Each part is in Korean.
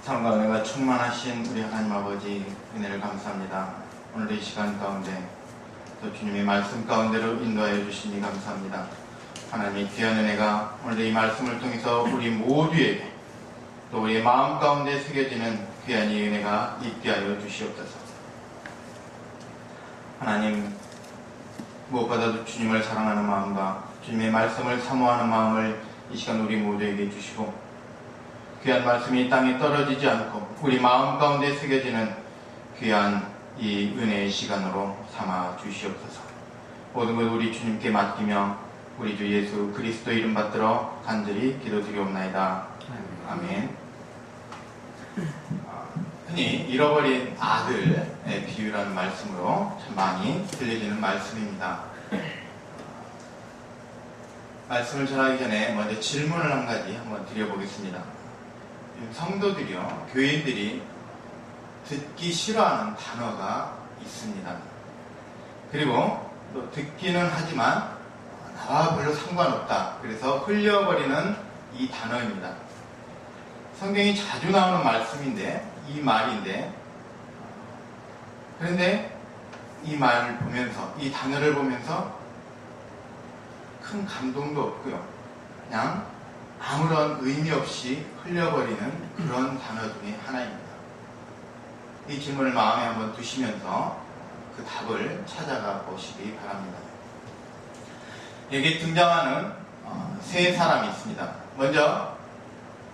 사랑과 은혜가 충만하신 우리 하나님 아버지 은혜를 감사합니다. 오늘 이 시간 가운데 또 주님의 말씀 가운데로 인도하여 주시니 감사합니다. 하나님의 귀한 은혜가 오늘 이 말씀을 통해서 우리 모두에게 또 우리의 마음 가운데 새겨지는 귀한 이 은혜가 있게 하여 주시옵소서. 하나님, 무엇보다도 주님을 사랑하는 마음과 주님의 말씀을 사모하는 마음을 이 시간 우리 모두에게 주시고, 귀한 말씀이 땅에 떨어지지 않고 우리 마음 가운데 새겨지는 귀한 이 은혜의 시간으로 삼아 주시옵소서. 모든 것 우리 주님께 맡기며 우리 주 예수 그리스도 이름 받들어 간절히 기도드리옵나이다. 아멘. 흔히 잃어버린 아들의 비유라는 말씀으로 참 많이 들려지는 말씀입니다. 말씀을 전하기 전에 먼저 질문을 한 가지 한번 드려보겠습니다. 성도들이요, 교인들이 듣기 싫어하는 단어가 있습니다. 그리고 또 듣기는 하지만 나와 별로 상관없다, 그래서 흘려버리는 이 단어입니다. 성경이 자주 나오는 말씀인데, 이 말인데, 그런데 이 말을 보면서, 이 단어를 보면서 큰 감동도 없고요, 그냥 아무런 의미 없이 흘려버리는 그런 단어 중에 하나입니다. 이 질문을 마음에 한번 두시면서 그 답을 찾아가 보시기 바랍니다. 여기 등장하는 세 사람이 있습니다. 먼저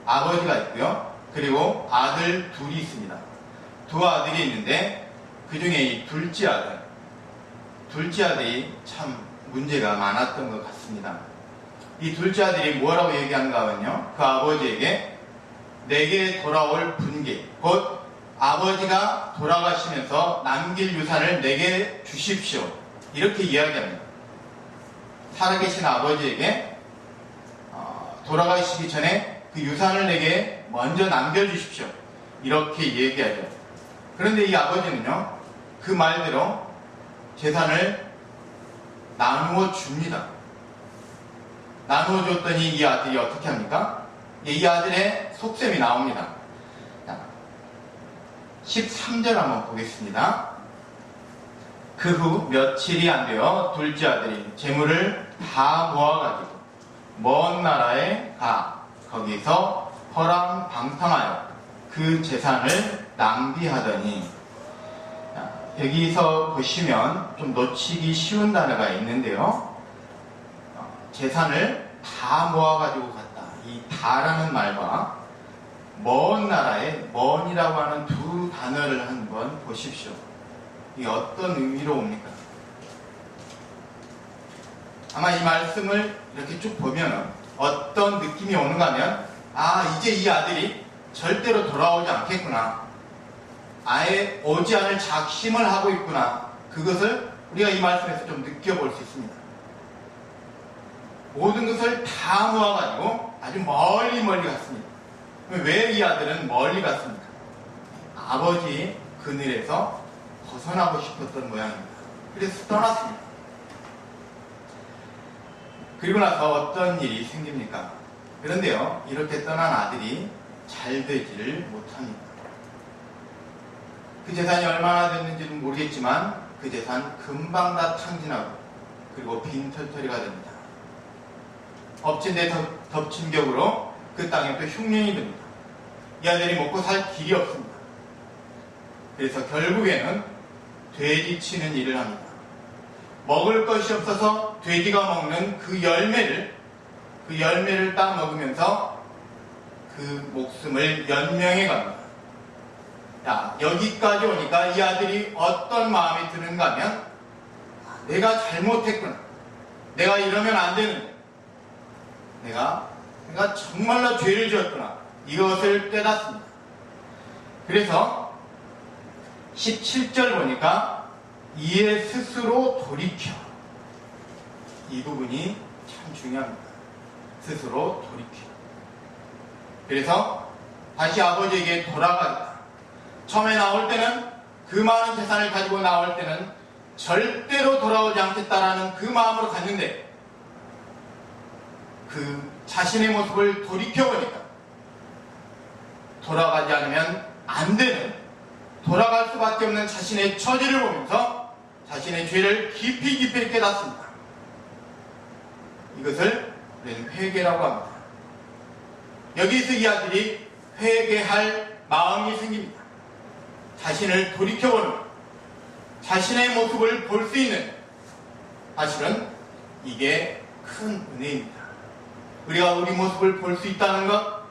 아버지가 있고요, 그리고 아들 둘이 있습니다. 두 아들이 있는데 그 중에 이 둘째 아들이 참 문제가 많았던 것 같습니다. 이 둘째 아들이 뭐라고 얘기하는가 하면요, 그 아버지에게 내게 돌아올 분기, 곧 아버지가 돌아가시면서 남길 유산을 내게 주십시오, 이렇게 이야기합니다. 살아계신 아버지에게 돌아가시기 전에 그 유산을 내게 먼저 남겨주십시오, 이렇게 얘기하죠. 그런데 이 아버지는요, 그 말대로 재산을 나누어 줍니다. 나누어 줬더니 이 아들이 어떻게 합니까? 이 아들의 속셈이 나옵니다. 13절 한번 보겠습니다. 그 후 며칠이 안 되어 둘째 아들이 재물을 다 모아가지고 먼 나라에 가 거기서 허랑방탕하여 그 재산을 낭비하더니, 여기서 보시면 좀 놓치기 쉬운 단어가 있는데요, 재산을 다 모아가지고 갔다, 이 다라는 말과 먼 나라에 먼이라고 하는 두 단어를 한번 보십시오. 이게 어떤 의미로 옵니까? 아마 이 말씀을 이렇게 쭉 보면 어떤 느낌이 오는가 하면, 이제 이 아들이 절대로 돌아오지 않겠구나, 아예 오지 않을 작심을 하고 있구나, 그것을 우리가 이 말씀에서 좀 느껴볼 수 있습니다. 모든 것을 다 모아가지고 아주 멀리 갔습니다. 왜 이 아들은 멀리 갔습니까? 아버지 그늘에서 벗어나고 싶었던 모양입니다. 그래서 떠났습니다. 그리고 나서 어떤 일이 생깁니까? 그런데요, 이렇게 떠난 아들이 잘 되지를 못합니다. 그 재산이 얼마나 됐는지는 모르겠지만 그 재산 금방 다 탕진하고 그리고 빈털터리가 됩니다. 엎친 데 덮친 격으로 그 땅에 또 흉년이 듭니다. 이 아들이 먹고 살 길이 없습니다. 그래서 결국에는 돼지 치는 일을 합니다. 먹을 것이 없어서 돼지가 먹는 그 열매를 따 먹으면서 그 목숨을 연명해 갑니다. 여기까지 오니까 이 아들이 어떤 마음이 드는가 하면, 내가 잘못했구나, 내가 이러면 안 되는데, 내가 정말로 죄를 지었구나, 이것을 깨닫습니다. 그래서 17절 보니까 이에 스스로 돌이켜, 이 부분이 참 중요합니다. 스스로 돌이켜. 그래서 다시 아버지에게 돌아가겠다. 처음에 나올 때는, 그 많은 재산을 가지고 나올 때는 절대로 돌아오지 않겠다라는 그 마음으로 갔는데, 그 자신의 모습을 돌이켜보니까 돌아가지 않으면 안 되는, 돌아갈 수밖에 없는 자신의 처지를 보면서 자신의 죄를 깊이 깨닫습니다. 이것을 우리는 회개라고 합니다. 여기서 이 아들이 회개할 마음이 생깁니다. 자신을 돌이켜보는 것, 자신의 모습을 볼 수 있는, 사실은 이게 큰 은혜입니다. 우리가 우리 모습을 볼 수 있다는 것,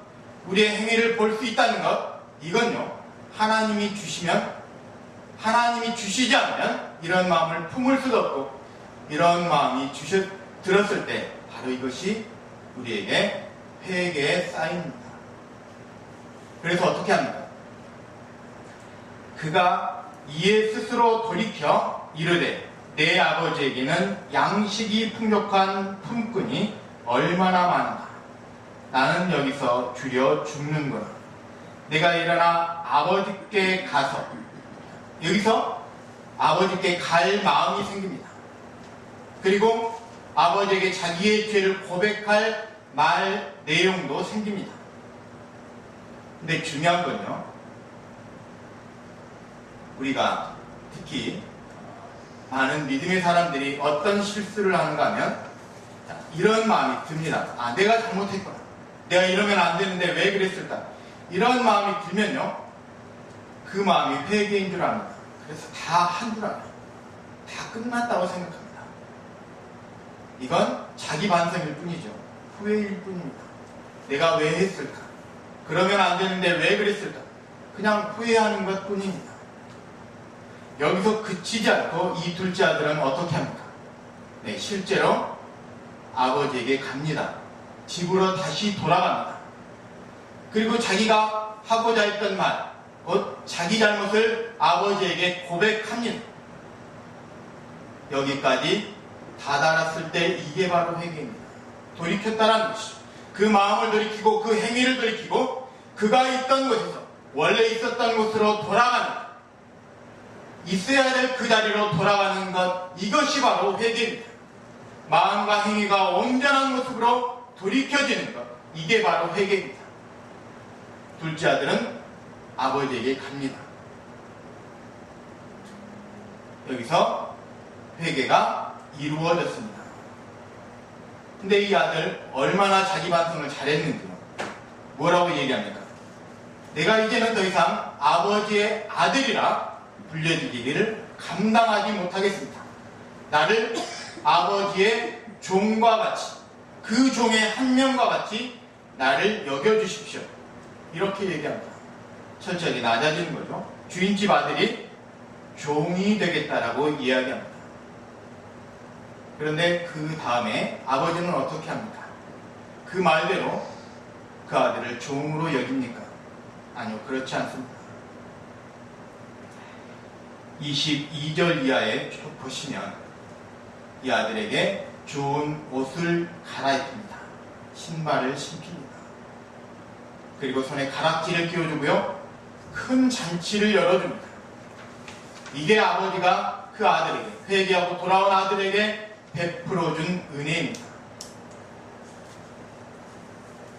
우리의 행위를 볼 수 있다는 것, 이건요, 하나님이 주시면, 하나님이 주시지 않으면 이런 마음을 품을 수도 없고, 이런 마음이 들었을 때 바로 이것이 우리에게 회개의 사인입니다. 그래서 어떻게 합니까? 그가 이에 스스로 돌이켜 이르되 내 아버지에게는 양식이 풍족한 품꾼이 얼마나 많은가. 나는 여기서 주려 죽는구나. 내가 일어나 아버지께 가서, 여기서 아버지께 갈 마음이 생깁니다. 그리고 아버지에게 자기의 죄를 고백할 말 내용도 생깁니다. 근데 중요한 건요, 우리가 특히 많은 믿음의 사람들이 어떤 실수를 하는가 하면 이런 마음이 듭니다. 아, 내가 잘못했구나. 내가 이러면 안 되는데 왜 그랬을까? 이런 마음이 들면요, 그 마음이 회개인 줄 압니다. 그래서 다 한 줄 알아요. 다 끝났다고 생각합니다. 이건 자기 반성일 뿐이죠. 후회일 뿐입니다. 내가 왜 했을까? 그러면 안 되는데 왜 그랬을까? 그냥 후회하는 것 뿐입니다. 여기서 그치지 않고 이 둘째 아들은 어떻게 합니까? 네, 실제로 아버지에게 갑니다. 집으로 다시 돌아갑니다. 그리고 자기가 하고자 했던 말, 곧 자기 잘못을 아버지에게 고백합니다. 여기까지 다다랐을 때 이게 바로 회개입니다. 돌이켰다라는 것이죠. 그 마음을 돌이키고 그 행위를 돌이키고 그가 있던 곳에서 원래 있었던 곳으로 돌아가는, 있어야 될 그 자리로 돌아가는 것, 이것이 바로 회개입니다. 마음과 행위가 온전한 모습으로 돌이켜지는 것, 이게 바로 회개입니다. 둘째 아들은 아버지에게 갑니다. 여기서 회개가 이루어졌습니다. 근데 이 아들 얼마나 자기 반성을 잘했는지요. 뭐라고 얘기합니까? 내가 이제는 더 이상 아버지의 아들이라 불려지기를 감당하지 못하겠습니다. 나를 아버지의 종과 같이, 그 종의 한 명과 같이 나를 여겨주십시오. 이렇게 얘기합니다. 철저하게 낮아지는 거죠. 주인집 아들이 종이 되겠다라고 이야기합니다. 그런데 그 다음에 아버지는 어떻게 합니까? 그 말대로 그 아들을 종으로 여깁니까? 아니요, 그렇지 않습니다. 22절 이하에 쭉 보시면 이 아들에게 좋은 옷을 갈아입힙니다. 신발을 신깁니다. 그리고 손에 가락지를 끼워주고요, 큰 잔치를 열어줍니다. 이게 아버지가 그 아들에게, 회개하고 돌아온 아들에게 베풀어준 은혜입니다.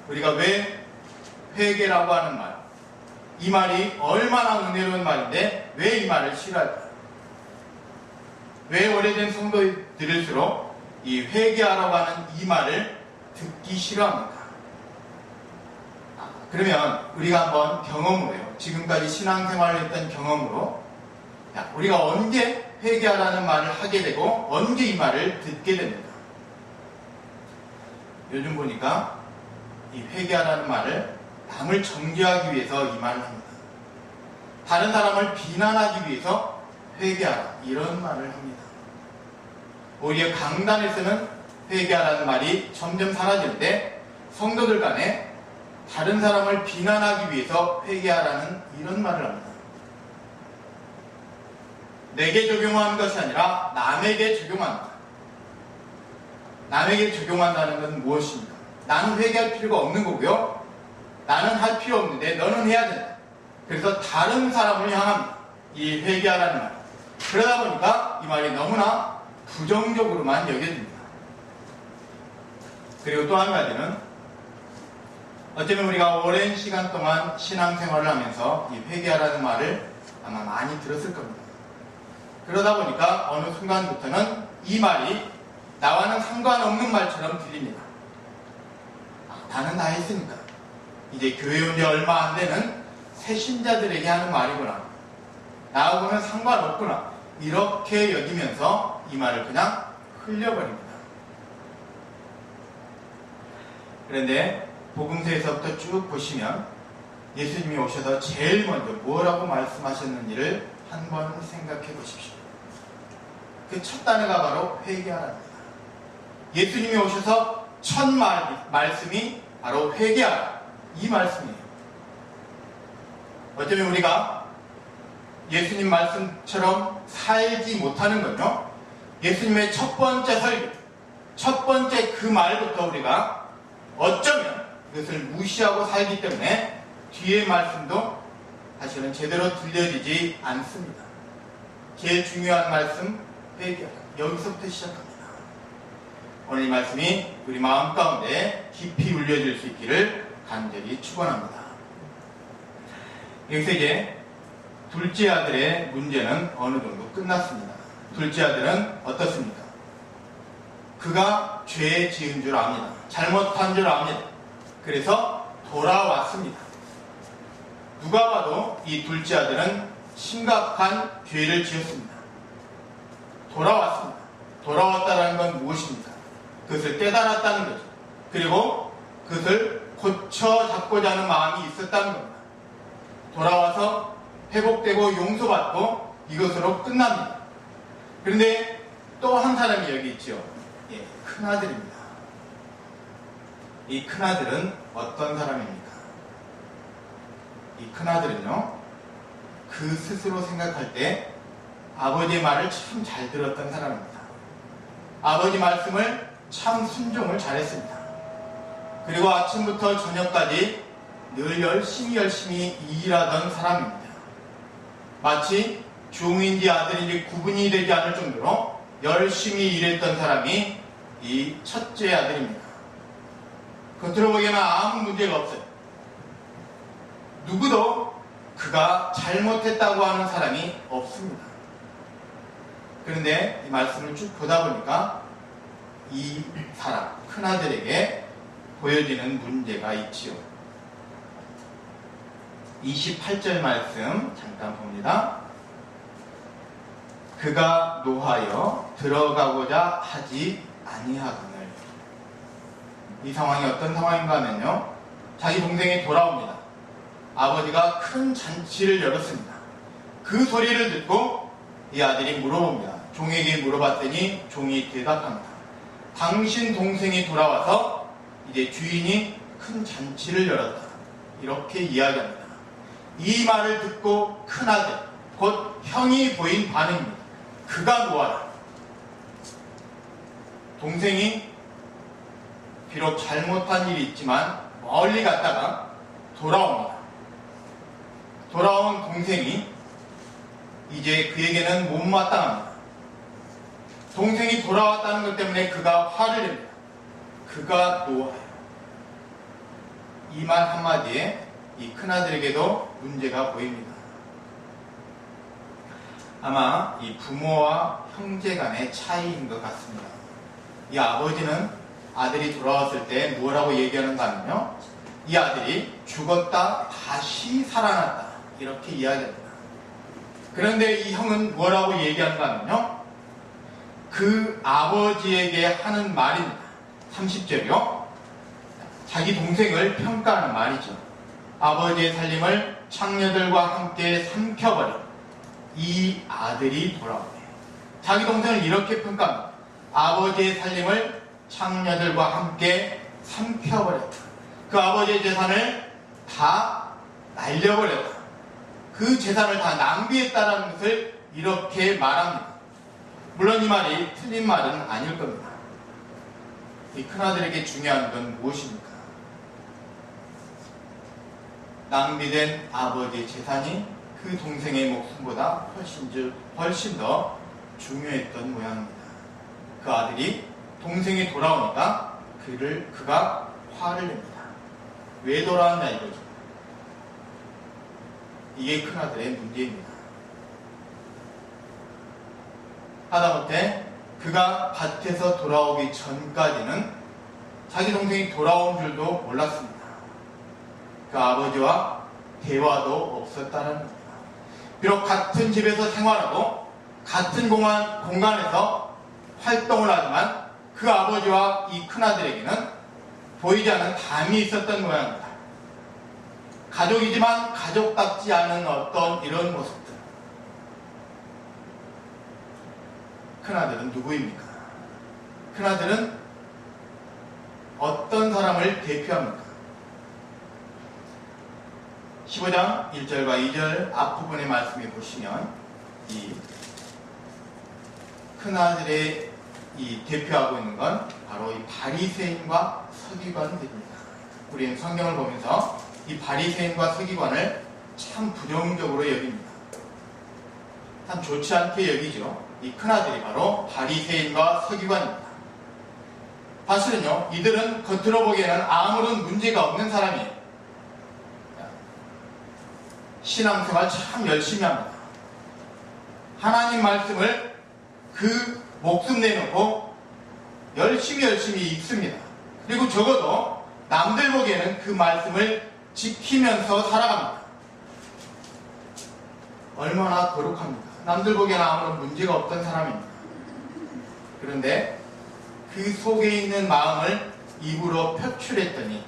우리가 왜 회개라고 하는 말, 이 말이 얼마나 은혜로운 말인데 왜 이 말을 싫어할까요? 왜 오래된 성도들일수록 이 회개하라고 하는 이 말을 듣기 싫어합니까? 그러면 우리가 한번 경험으로요, 지금까지 신앙생활을 했던 경험으로, 우리가 언제 회개하라는 말을 하게 되고 언제 이 말을 듣게 됩니다. 요즘 보니까 이 회개하라는 말을 남을 정죄하기 위해서 이 말을 합니다. 다른 사람을 비난하기 위해서 회개하라, 이런 말을 합니다. 오히려 강단에서는 회개하라는 말이 점점 사라지는데 성도들 간에 다른 사람을 비난하기 위해서 회개하라는 이런 말을 합니다. 내게 적용하는 것이 아니라 남에게 적용한다. 남에게 적용한다는 것은 무엇입니까? 나는 회개할 필요가 없는 거고요, 나는 할 필요 없는데 너는 해야 된다. 그래서 다른 사람을 향합니다. 이 회개하라는 말. 그러다 보니까 이 말이 너무나 부정적으로만 여겨집니다. 그리고 또 한 가지는 어쩌면 우리가 오랜 시간 동안 신앙생활을 하면서 이 회개하라는 말을 아마 많이 들었을 겁니다. 그러다 보니까 어느 순간부터는 이 말이 나와는 상관없는 말처럼 들립니다. 나는 다 했으니까 이제 교회 온 지 얼마 안 되는 새 신자들에게 하는 말이구나, 나하고는 상관없구나, 이렇게 여기면서 이 말을 그냥 흘려버립니다. 그런데 복음서에서부터 쭉 보시면 예수님이 오셔서 제일 먼저 뭐라고 말씀하셨는지를 한번 생각해 보십시오. 그 첫 단어가 바로 회개하라입니다. 예수님이 오셔서 첫 말씀이 바로 회개하라, 이 말씀이에요. 어쩌면 우리가 예수님 말씀처럼 살지 못하는 건요, 예수님의 첫 번째 설교, 첫 번째 그 말부터 우리가 어쩌면 그것을 무시하고 살기 때문에 뒤의 말씀도 사실은 제대로 들려지지 않습니다. 제일 중요한 말씀, 회개하라, 여기서부터 시작합니다. 오늘 이 말씀이 우리 마음 가운데 깊이 울려질 수 있기를 간절히 축원합니다. 여기서 이제 둘째 아들의 문제는 어느 정도 끝났습니다. 둘째 아들은 어떻습니까? 그가 죄 지은 줄 압니다. 잘못한 줄 압니다. 그래서 돌아왔습니다. 누가 봐도 이 둘째 아들은 심각한 죄를 지었습니다. 돌아왔습니다. 돌아왔다는 건 무엇입니까? 그것을 깨달았다는 거죠. 그리고 그것을 고쳐 잡고자 하는 마음이 있었다는 겁니다. 돌아와서 회복되고 용서받고 이것으로 끝납니다. 그런데 또 한 사람이 여기 있죠. 큰아들입니다. 이 큰아들은 어떤 사람입니까? 이 큰아들은요, 그 스스로 생각할 때 아버지의 말을 참 잘 들었던 사람입니다. 아버지 말씀을 참 순종을 잘했습니다. 그리고 아침부터 저녁까지 늘 열심히 일하던 사람입니다. 마치 종인지 아들인지 구분이 되지 않을 정도로 열심히 일했던 사람이 이 첫째 아들입니다. 겉으로 보기에는 아무 문제가 없어요. 누구도 그가 잘못했다고 하는 사람이 없습니다. 그런데 이 말씀을 쭉 보다 보니까 이 사람, 큰아들에게 보여지는 문제가 있지요. 28절 말씀 잠깐 봅니다. 그가 노하여 들어가고자 하지 아니하거늘. 이 상황이 어떤 상황인가 하면요, 자기 동생이 돌아옵니다. 아버지가 큰 잔치를 열었습니다. 그 소리를 듣고 이 아들이 물어봅니다. 종에게 물어봤더니 종이 대답합니다. 당신 동생이 돌아와서 이제 주인이 큰 잔치를 열었다, 이렇게 이야기합니다. 이 말을 듣고 큰아들, 곧 형이 보인 반응입니다. 그가 노하라. 동생이 비록 잘못한 일이 있지만 멀리 갔다가 돌아옵니다. 돌아온 동생이 이제 그에게는 못마땅합니다. 동생이 돌아왔다는 것 때문에 그가 화를 냅니다. 그가 노하여. 이 말 한마디에 이 큰아들에게도 문제가 보입니다. 아마 이 부모와 형제 간의 차이인 것 같습니다. 이 아버지는 아들이 돌아왔을 때 뭐라고 얘기하는가 하면요, 이 아들이 죽었다 다시 살아났다, 이렇게 이야기합니다. 그런데 이 형은 뭐라고 얘기하는가 하면요, 그 아버지에게 하는 말입니다. 30절이요. 자기 동생을 평가하는 말이죠. 아버지의 살림을 창녀들과 함께 삼켜버린 이 아들이 돌아오네. 자기 동생을 이렇게 평가합니다. 아버지의 살림을 창녀들과 함께 삼켜버렸다. 그 아버지의 재산을 다 날려버렸다. 그 재산을 다 낭비했다는 것을 이렇게 말합니다. 물론 이 말이 틀린 말은 아닐 겁니다. 이 큰아들에게 중요한 건 무엇입니까? 낭비된 아버지의 재산이 그 동생의 목숨보다 훨씬 더 중요했던 모양입니다. 그 아들이 동생이 돌아오니까 그가 화를 냅니다. 왜 돌아왔냐 이거죠. 이게 큰아들의 문제입니다. 하다못해 그가 밭에서 돌아오기 전까지는 자기 동생이 돌아온 줄도 몰랐습니다. 그 아버지와 대화도 없었다는 겁니다. 비록 같은 집에서 생활하고 같은 공간에서 활동을 하지만 그 아버지와 이 큰아들에게는 보이지 않는 담이 있었던 모양입니다. 가족이지만 가족답지 않은 어떤 이런 모습들. 큰아들은 누구입니까? 큰아들은 어떤 사람을 대표합니까? 15장 1절과 2절 앞부분의 말씀에 보시면 이 큰아들의 이 대표하고 있는 건 바로 이 바리새인과 서기관들입니다. 우리는 성경을 보면서 이 바리새인과 서기관을 참 부정적으로 여깁니다. 참 좋지 않게 여기죠. 이 큰아들이 바로 바리새인과 서기관입니다. 사실은요, 이들은 겉으로 보기에는 아무런 문제가 없는 사람이에요. 신앙생활 참 열심히 합니다. 하나님 말씀을 그 목숨 내놓고 열심히 읽습니다. 그리고 적어도 남들 보기에는 그 말씀을 지키면서 살아갑니다. 얼마나 거룩합니까? 남들 보기에는 아무런 문제가 없던 사람입니다. 그런데 그 속에 있는 마음을 입으로 표출했더니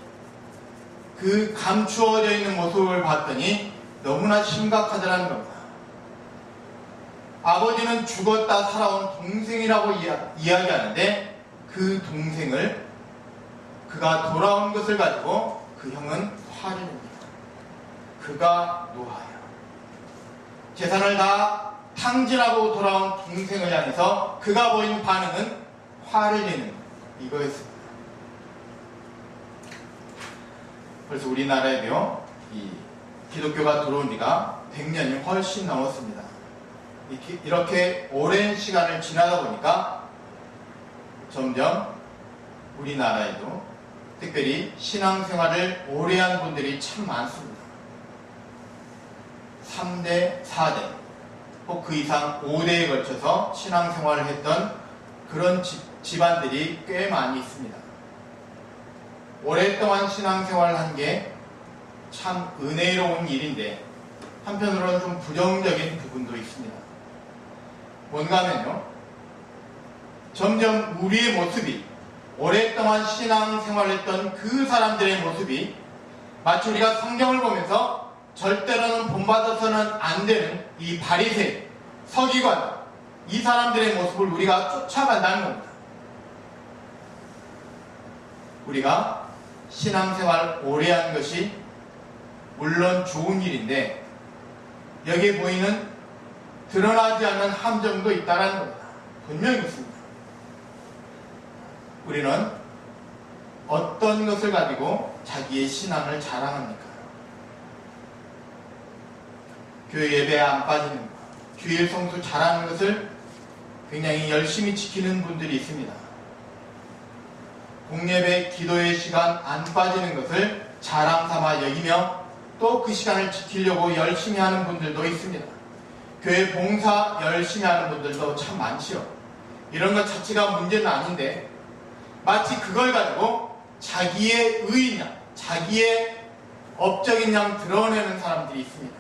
그 감추어져 있는 모습을 봤더니 너무나 심각하더라는 겁니다. 아버지는 죽었다 살아온 동생이라고 이야기하는데 그 동생을 그가 돌아온 것을 가지고 그 형은 화를 냅니다. 그가 노하여 재산을 다 탕진하고 돌아온 동생을 향해서 그가 보인 반응은 화를 내는 이거였습니다. 그래서 우리나라에도요, 이 기독교가 들어온 지가 100년이 훨씬 넘었습니다. 이렇게 오랜 시간을 지나다 보니까 점점 우리나라에도 특별히 신앙생활을 오래 한 분들이 참 많습니다. 3대, 4대, 혹 그 이상 5대에 걸쳐서 신앙생활을 했던 그런 집안들이 꽤 많이 있습니다. 오랫동안 신앙생활을 한 게 참 은혜로운 일인데 한편으로는 좀 부정적인 부분도 있습니다. 뭔가 하면요, 점점 우리의 모습이 오랫동안 신앙생활을 했던 그 사람들의 모습이 마치 우리가 성경을 보면서 절대로는 본받아서는 안 되는 이 바리새, 서기관, 이 사람들의 모습을 우리가 쫓아간다는 겁니다. 우리가 신앙생활 오래 한 것이 물론 좋은 일인데 여기에 보이는 드러나지 않는 함정도 있다는 겁니다. 분명히 있습니다. 우리는 어떤 것을 가지고 자기의 신앙을 자랑합니까? 교회 예배에 안 빠지는 것, 주일 성수 잘하는 것을 굉장히 열심히 지키는 분들이 있습니다. 공예배 기도의 시간 안 빠지는 것을 자랑 삼아 여기며 또 그 시간을 지키려고 열심히 하는 분들도 있습니다. 교회 봉사 열심히 하는 분들도 참 많지요. 이런 것 자체가 문제는 아닌데 마치 그걸 가지고 자기의 의냐, 자기의 업적인 양 드러내는 사람들이 있습니다.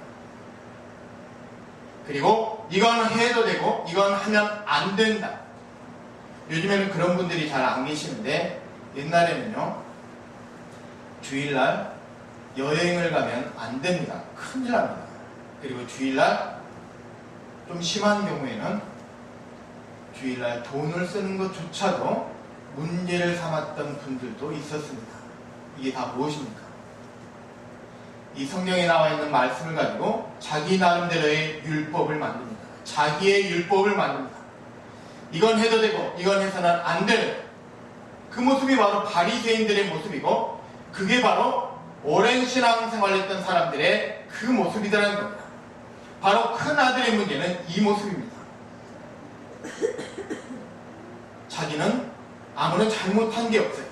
그리고 이건 해도 되고 이건 하면 안 된다. 요즘에는 그런 분들이 잘 안 계시는데 옛날에는요, 주일날 여행을 가면 안 됩니다. 큰일 납니다. 그리고 주일날 좀 심한 경우에는 주일날 돈을 쓰는 것조차도 문제를 삼았던 분들도 있었습니다. 이게 다 무엇입니까? 이 성경에 나와 있는 말씀을 가지고 자기 나름대로의 율법을 만듭니다. 자기의 율법을 만듭니다. 이건 해도 되고 이건 해서는 안 되는 그 모습이 바로 바리새인들의 모습이고 그게 바로 오랜 신앙생활을 했던 사람들의 그 모습이더라는 겁니다. 바로 큰 아들의 문제는 이 모습입니다. 자기는 아무런 잘못한 게 없어요.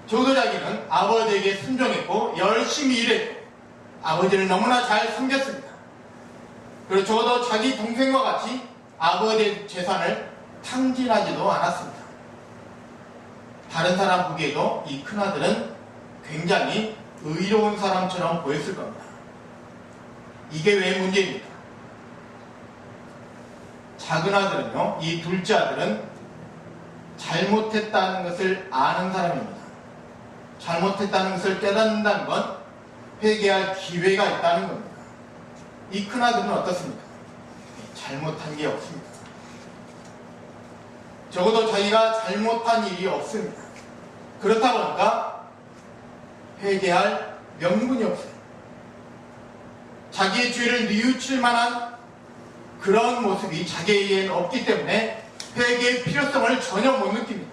적어도 자기는 아버지에게 순종했고 열심히 일했고 아버지를 너무나 잘 섬겼습니다. 그리고 적어도 자기 동생과 같이 아버지의 재산을 탕진하지도 않았습니다. 다른 사람 보기에도 이 큰아들은 굉장히 의로운 사람처럼 보였을 겁니다. 이게 왜 문제입니까? 작은 아들은요, 이 둘째 아들은 잘못했다는 것을 아는 사람입니다. 잘못했다는 것을 깨닫는다는 건 회개할 기회가 있다는 겁니다. 이 큰아들은 어떻습니까? 잘못한 게 없습니다. 적어도 자기가 잘못한 일이 없습니다. 그렇다 보니까 회개할 명분이 없어요. 자기의 죄를 뉘우칠 만한 그런 모습이 자기에게는 없기 때문에 회개의 필요성을 전혀 못 느낍니다.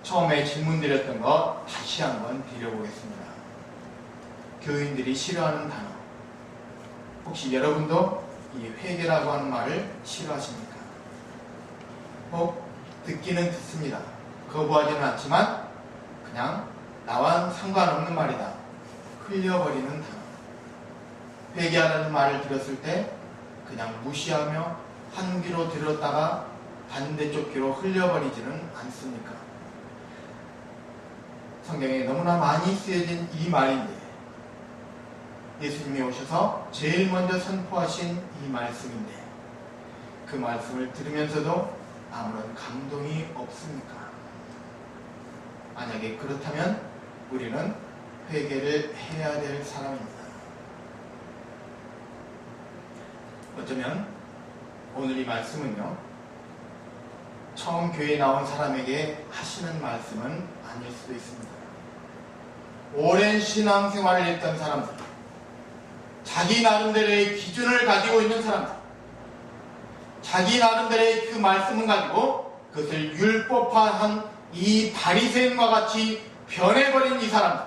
처음에 질문드렸던 거 다시 한번 드려보겠습니다. 교인들이 싫어하는 단어. 혹시 여러분도 이 회개라고 하는 말을 싫어하십니까? 혹 듣기는 듣습니다. 거부하지는 않지만 그냥 나와 상관없는 말이다. 흘려버리는 단어. 회개하라는 말을 들었을 때 그냥 무시하며 한 귀로 들었다가 반대쪽 귀로 흘려버리지는 않습니까? 성경에 너무나 많이 쓰여진 이 말인데 예수님이 오셔서 제일 먼저 선포하신 이 말씀인데 그 말씀을 들으면서도 아무런 감동이 없습니까? 만약에 그렇다면 우리는 회개를 해야 될 사람입니다. 어쩌면 오늘 이 말씀은요, 처음 교회에 나온 사람에게 하시는 말씀은 아닐 수도 있습니다. 오랜 신앙생활을 했던 사람들, 자기 나름대로의 기준을 가지고 있는 사람들, 자기 나름대로의 그 말씀을 가지고 그것을 율법화한 이 바리새인과 같이 변해버린 이 사람들,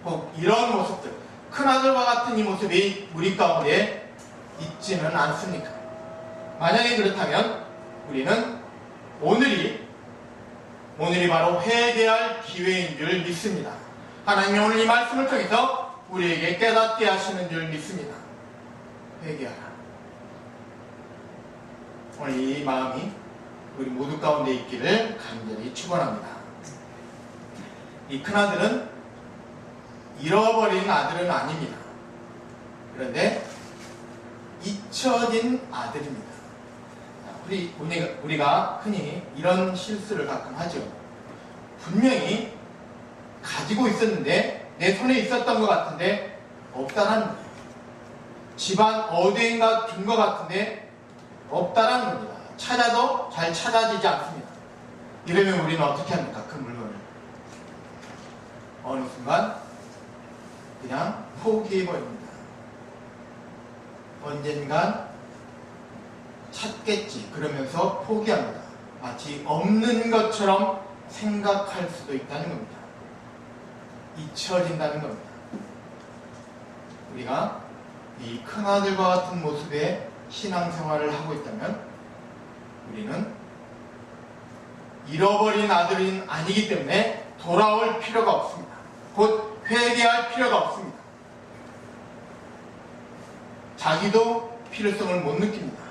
혹 이런 모습들, 큰아들과 같은 이 모습이 우리 가운데 있지는 않습니까? 만약에 그렇다면 우리는 오늘이 바로 회개할 기회인 줄 믿습니다. 하나님이 오늘 이 말씀을 통해서 우리에게 깨닫게 하시는 줄 믿습니다. 회개하라. 오늘 이 마음이 우리 모두 가운데 있기를 간절히 축원합니다. 이 큰아들은 잃어버린 아들은 아닙니다. 그런데 잊혀진 아들입니다. 우리가 흔히 이런 실수를 가끔 하죠. 분명히 가지고 있었는데 내 손에 있었던 것 같은데 없다라는 거예요. 집안 어디인가 둔 것 같은데 없다라는 겁니다. 찾아도 잘 찾아지지 않습니다. 이러면 우리는 어떻게 합니까? 그 물건을 어느 순간 그냥 포기해버립니다. 언젠간 찾겠지 그러면서 포기합니다. 마치 없는 것처럼 생각할 수도 있다는 겁니다. 잊혀진다는 겁니다. 우리가 이 큰아들과 같은 모습의 신앙생활을 하고 있다면 우리는 잃어버린 아들은 아니기 때문에 돌아올 필요가 없습니다. 곧 회개할 필요가 없습니다. 자기도 필요성을 못 느낍니다.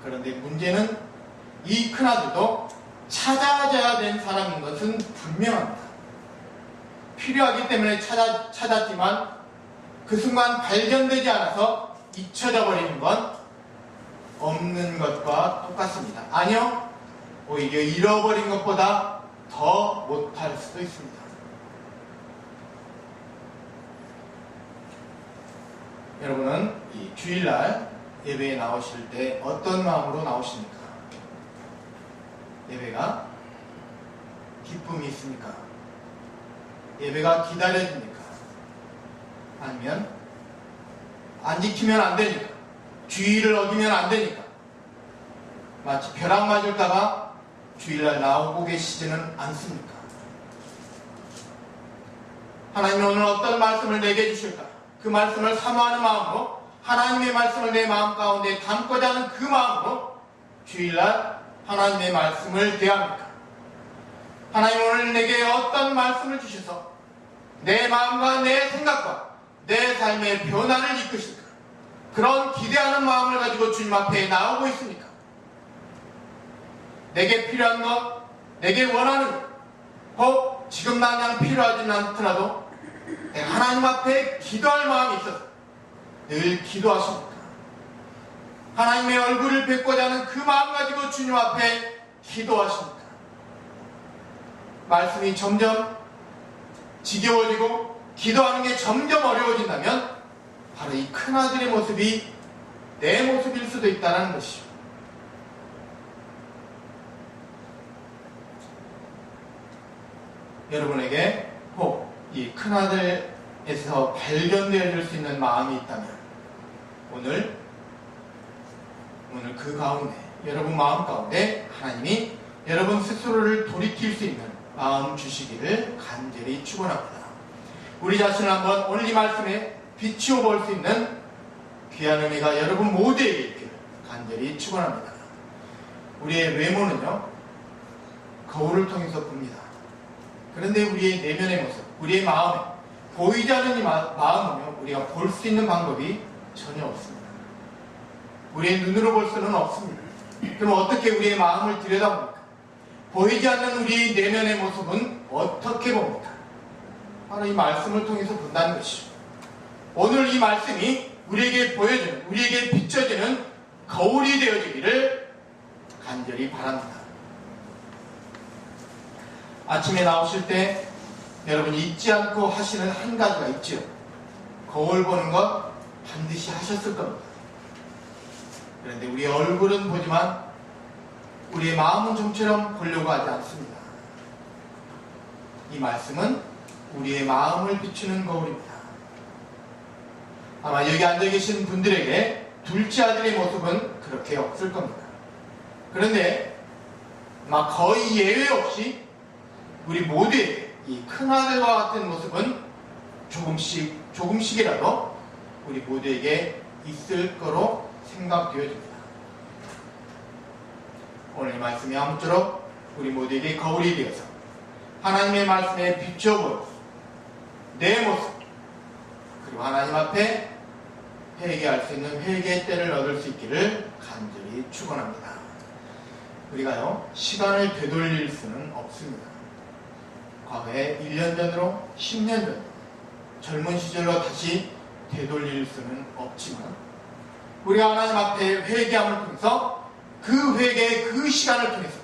그런데 문제는 이 큰아들도 찾아져야 된 사람인 것은 분명합니다. 필요하기 때문에 찾았지만 그 순간 발견되지 않아서 잊혀져 버리는 건 없는 것과 똑같습니다. 아니요, 오히려 잃어버린 것보다 더 못할 수도 있습니다. 여러분은 이 주일날 예배에 나오실 때 어떤 마음으로 나오십니까? 예배가 기쁨이 있습니까? 예배가 기다려집니까? 아니면 안 지키면 안 되니까, 주의를 어기면 안 되니까, 마치 벼락 맞을까봐 주일날 나오고 계시지는 않습니까? 하나님이 오늘 어떤 말씀을 내게 해주실까? 그 말씀을 사모하는 마음으로, 하나님의 말씀을 내 마음 가운데 담고자 하는 그 마음으로 주일날 하나님의 말씀을 대합니까? 하나님 오늘 내게 어떤 말씀을 주셔서 내 마음과 내 생각과 내 삶의 변화를 이끄실까? 그런 기대하는 마음을 가지고 주님 앞에 나오고 있습니까? 내게 필요한 것, 내게 원하는 것, 혹 지금 당장 필요하진 않더라도 내가 하나님 앞에 기도할 마음이 있어서 늘 기도하십니까? 하나님의 얼굴을 뵙고자 하는 그 마음 가지고 주님 앞에 기도하십니까? 말씀이 점점 지겨워지고 기도하는 게 점점 어려워진다면 바로 이 큰아들의 모습이 내 모습일 수도 있다는 것이죠. 여러분에게 혹 이 큰아들에서 발견되어질 수 있는 마음이 있다면 오늘 그 가운데 여러분 마음 가운데 하나님이 여러분 스스로를 돌이킬 수 있는 마음 주시기를 간절히 축원합니다. 우리 자신을 한번 오늘 이 말씀에 비추어 볼 수 있는 귀한 은혜가 여러분 모두에게 있기를 간절히 축원합니다. 우리의 외모는요 거울을 통해서 봅니다. 그런데 우리의 내면의 모습, 우리의 마음에 보이지 않는 이 마음은요 우리가 볼 수 있는 방법이 전혀 없습니다. 우리의 눈으로 볼 수는 없습니다. 그럼 어떻게 우리의 마음을 들여다봅니까? 보이지 않는 우리 내면의 모습은 어떻게 봅니까? 바로 이 말씀을 통해서 본다는 것이죠. 오늘 이 말씀이 우리에게 보여주는, 우리에게 비춰지는 거울이 되어지기를 간절히 바랍니다. 아침에 나오실 때 여러분이 잊지 않고 하시는 한 가지가 있죠. 거울 보는 것 반드시 하셨을 겁니다. 그런데 우리의 얼굴은 보지만 우리의 마음은 좀처럼 보려고 하지 않습니다. 이 말씀은 우리의 마음을 비추는 거울입니다. 아마 여기 앉아 계신 분들에게 둘째 아들의 모습은 그렇게 없을 겁니다. 그런데 아마 거의 예외 없이 우리 모두에게 이 큰아들과 같은 모습은 조금씩이라도 우리 모두에게 있을 거로 생각되어집니다. 오늘 이 말씀이 아무쪼록 우리 모두에게 거울이 되어서 하나님의 말씀에 비춰보고 내 모습 그리고 하나님 앞에 회개할 수 있는 회개의 때를 얻을 수 있기를 간절히 축원합니다. 우리가요 시간을 되돌릴 수는 없습니다. 과거에 1년 전으로 10년 전 젊은 시절로 다시 되돌릴 수는 없지만 우리가 하나님 앞에 회개함을 통해서 그 회개의 그 시간을 통해서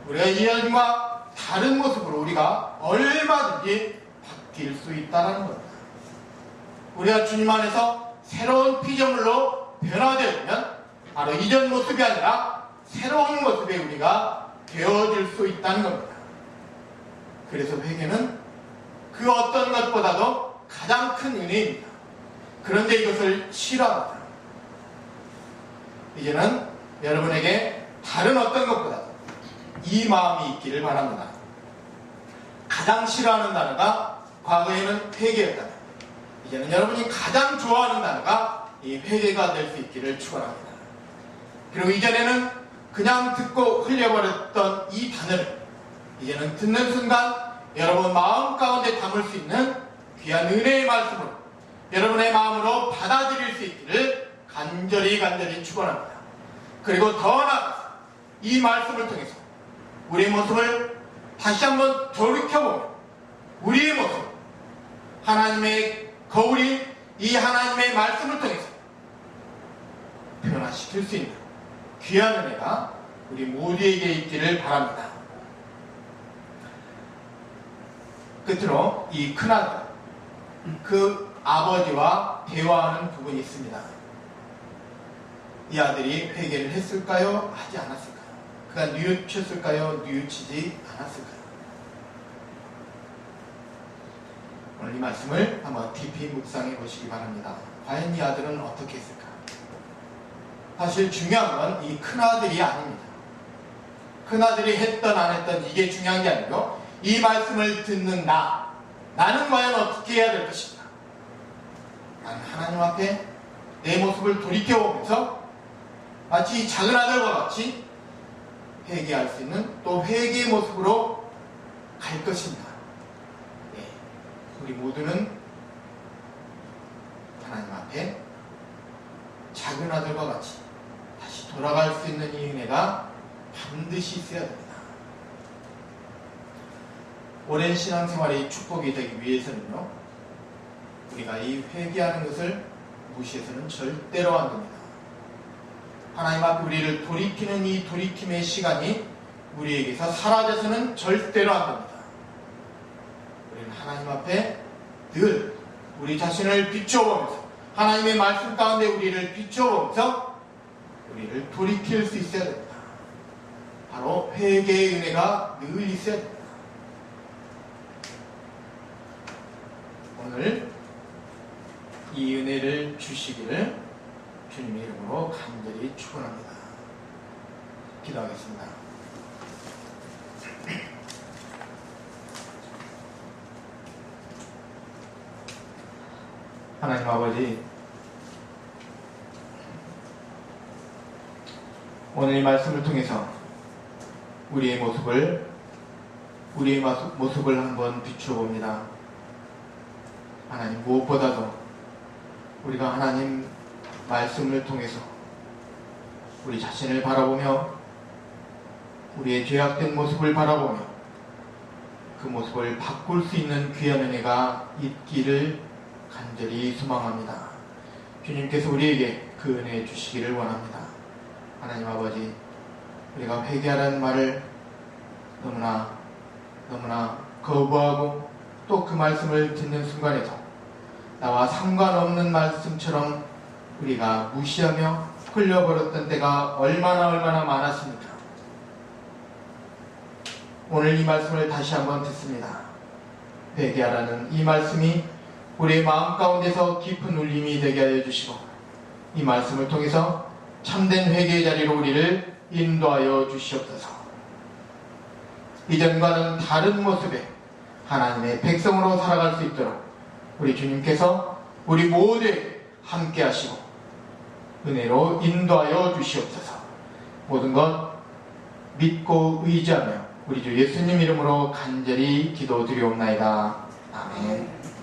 우리가 이전과 다른 모습으로 우리가 얼마든지 바뀔 수 있다는 겁니다. 우리가 주님 안에서 새로운 피조물로 변화되면 바로 이전 모습이 아니라 새로운 모습에 우리가 되어질 수 있다는 겁니다. 그래서 회개는 그 어떤 것보다도 가장 큰 은혜입니다. 그런데 이것을 싫어합니다. 이제는 여러분에게 다른 어떤 것보다 이 마음이 있기를 바랍니다. 가장 싫어하는 단어가 과거에는 회개였다면 이제는 여러분이 가장 좋아하는 단어가 이 회개가 될 수 있기를 축원합니다. 그리고 이전에는 그냥 듣고 흘려버렸던 이 단어를 이제는 듣는 순간 여러분 마음 가운데 담을 수 있는 귀한 은혜의 말씀으로 여러분의 마음으로 받아들일 수 있기를 간절히 축원합니다. 그리고 더 나아가서 이 말씀을 통해서 우리의 모습을 다시 한번 돌이켜보면 우리의 모습 하나님의 거울이 이 하나님의 말씀을 통해서 변화시킬 수 있는 귀한 은혜가 우리 모두에게 있기를 바랍니다. 끝으로 이 큰아들 그 아버지와 대화하는 부분이 있습니다. 이 아들이 회개를 했을까요? 하지 않았을까요? 그가 뉘우쳤을까요? 뉘우치지 않았을까요? 오늘 이 말씀을 한번 깊이 묵상해 보시기 바랍니다. 과연 이 아들은 어떻게 했을까? 사실 중요한 건 이 큰아들이 아닙니다. 큰아들이 했던 안 했던 이게 중요한 게 아니고 이 말씀을 듣는 나는 과연 어떻게 해야 될 것인가? 나는 하나님 앞에 내 모습을 돌이켜보면서 마치 작은 아들과 같이 회개할 수 있는 또 회개의 모습으로 갈 것입니다. 우리 모두는 하나님 앞에 작은 아들과 같이 다시 돌아갈 수 있는 이 은혜가 반드시 있어야 됩니다. 오랜 신앙생활이 축복이 되기 위해서는요, 우리가 이 회개하는 것을 무시해서는 절대로 안 됩니다. 하나님 앞에 우리를 돌이키는 이 돌이킴의 시간이 우리에게서 사라져서는 절대로 안 됩니다. 우리는 하나님 앞에 늘 우리 자신을 비춰보면서, 하나님의 말씀 가운데 우리를 비춰보면서 우리를 돌이킬 수 있어야 됩니다. 바로 회개의 은혜가 늘 있어야 됩니다. 오늘 이 은혜를 주시기를 주님의 이름으로 간절히 축원합니다. 기도하겠습니다. 하나님 아버지, 오늘 이 말씀을 통해서 우리의 모습을 한번 비추어봅니다. 하나님, 무엇보다도 우리가 하나님 말씀을 통해서 우리 자신을 바라보며 우리의 죄악된 모습을 바라보며 그 모습을 바꿀 수 있는 귀한 은혜가 있기를 간절히 소망합니다. 주님께서 우리에게 그 은혜 주시기를 원합니다. 하나님 아버지, 우리가 회개하라는 말을 너무나 거부하고 또 그 말씀을 듣는 순간에도 나와 상관없는 말씀처럼 우리가 무시하며 흘려버렸던 때가 얼마나 많았습니까? 오늘 이 말씀을 다시 한번 듣습니다. 회개하라는 이 말씀이 우리의 마음 가운데서 깊은 울림이 되게 하여 주시고, 이 말씀을 통해서 참된 회개의 자리로 우리를 인도하여 주시옵소서. 이전과는 다른 모습의 하나님의 백성으로 살아갈 수 있도록 우리 주님께서 우리 모두에 함께 하시고 은혜로 인도하여 주시옵소서. 모든 것 믿고 의지하며 우리 주 예수님 이름으로 간절히 기도드리옵나이다. 아멘.